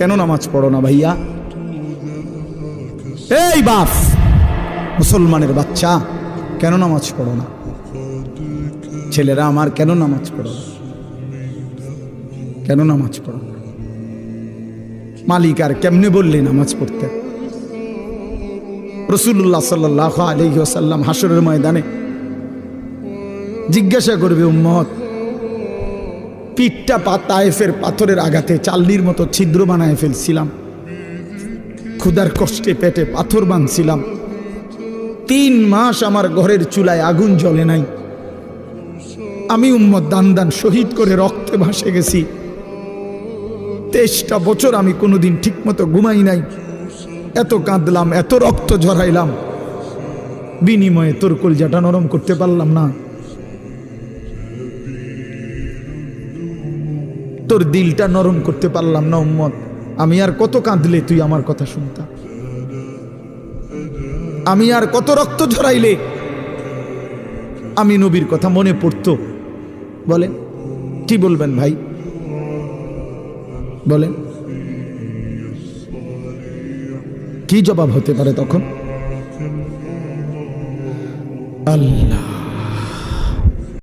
কেন নামাজ পড়ো না ভাইয়া? এই বাপ, মুসলমানের বাচ্চা, কেন নামাজ পড়ো না? ছেলেরা আমার, কেন নামাজ পড়ো না? কেন নামাজ পড়ো না? মালিক আর কেমনে বললে নামাজ পড়তে? রাসূলুল্লাহ সাল্লাল্লাহু আলাইহি ওয়াসাল্লাম হাসরের ময়দানে জিজ্ঞাসা করবে, উম্মত, পিঠটা তায়েফের পাথরের আঘাতে চাল্লির মতো ছিদ্র বানায় ফেলছিলাম, ক্ষুধার কষ্টে পেটে পাথর বাঁধছিলাম, 3 মাস আমার ঘরের চুলায় আগুন জ্বলে নাই, আমি উম্মত দান দান শহীদ করে রক্তে ভাসে গেছি, 23টা বছর আমি কোনোদিন ঠিক মতো ঘুমাই নাই, এত কাঁদলাম, এত রক্ত ঝরাইলাম, বিনিময়ে তোর কলজাটা নরম করতে পারলাম না, তোর দিলটা নরম করতে পারলাম না উম্মত। আমি আর কত কাঁদলে তুই আমার কথা শুনতা? আমি আর কত রক্ত ঝরাইলে আমি নবীর কথা মনে পড়তো? বলেন, কি বলবেন ভাই? বলেন, কি জবাব হতে পারে তখন? আল্লাহ